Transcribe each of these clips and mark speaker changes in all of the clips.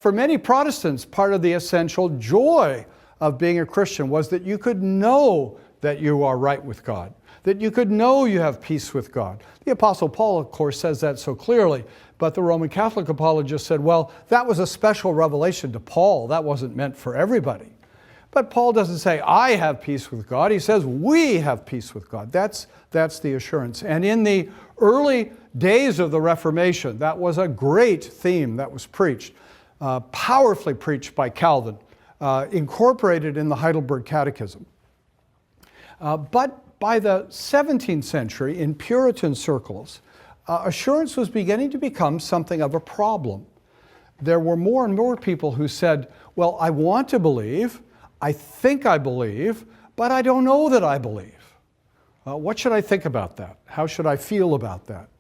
Speaker 1: For many Protestants, part of the essential joy of being a Christian was that you could know that you are right with God, that you could know you have peace with God. The Apostle Paul, of course, says that so clearly, but the Roman Catholic apologists said, well, that was a special revelation to Paul. That wasn't meant for everybody. But Paul doesn't say, I have peace with God. He says, we have peace with God. That's the assurance. And in the early days of the Reformation, that was a great theme that was preached, powerfully preached by Calvin, incorporated in the Heidelberg Catechism. But by the 17th century, in Puritan circles, assurance was beginning to become something of a problem. There were more and more people who said, well, I want to believe, I think I believe, but I don't know that I believe. What should I think about that? How should I feel about that?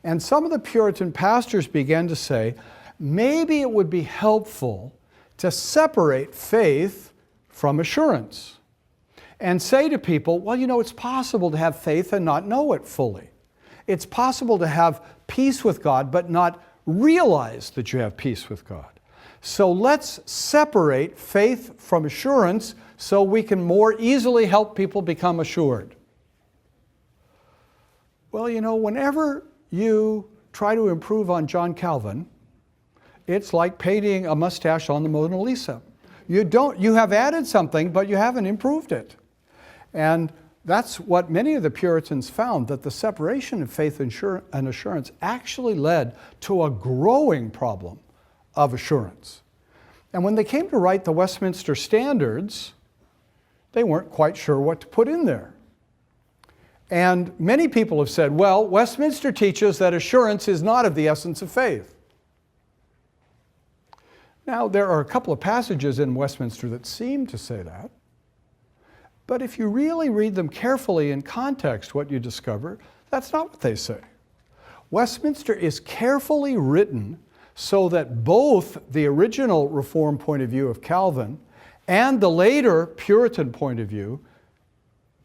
Speaker 1: And some of the Puritan pastors began to say, maybe it would be helpful to separate faith from assurance and say to people, well, you know, it's possible to have faith and not know it fully. It's possible to have peace with God but not realize that you have peace with God. So let's separate faith from assurance so we can more easily help people become assured. Well, you know, whenever you try to improve on John Calvin, it's like painting a mustache on the Mona Lisa. You have added something, but you haven't improved it. And that's what many of the Puritans found, that the separation of faith and assurance actually led to a growing problem of assurance. And when they came to write the Westminster Standards, they weren't quite sure what to put in there. And many people have said, well, Westminster teaches that assurance is not of the essence of faith. Now, there are a couple of passages in Westminster that seem to say that. But if you really read them carefully in context, what you discover, that's not what they say. Westminster is carefully written so that both the original Reformed point of view of Calvin and the later Puritan point of view,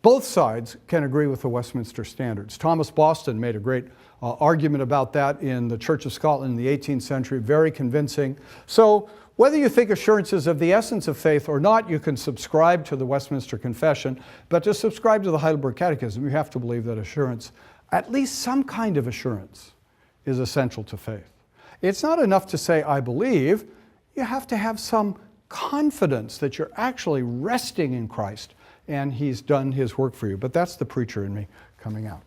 Speaker 1: both sides can agree with the Westminster Standards. Thomas Boston made a great argument about that in the Church of Scotland in the 18th century, very convincing. So whether you think assurance is of the essence of faith or not, you can subscribe to the Westminster Confession, but to subscribe to the Heidelberg Catechism, you have to believe that assurance, at least some kind of assurance, is essential to faith. It's not enough to say, I believe. You have to have some confidence that you're actually resting in Christ and He's done His work for you. But that's the preacher in me coming out.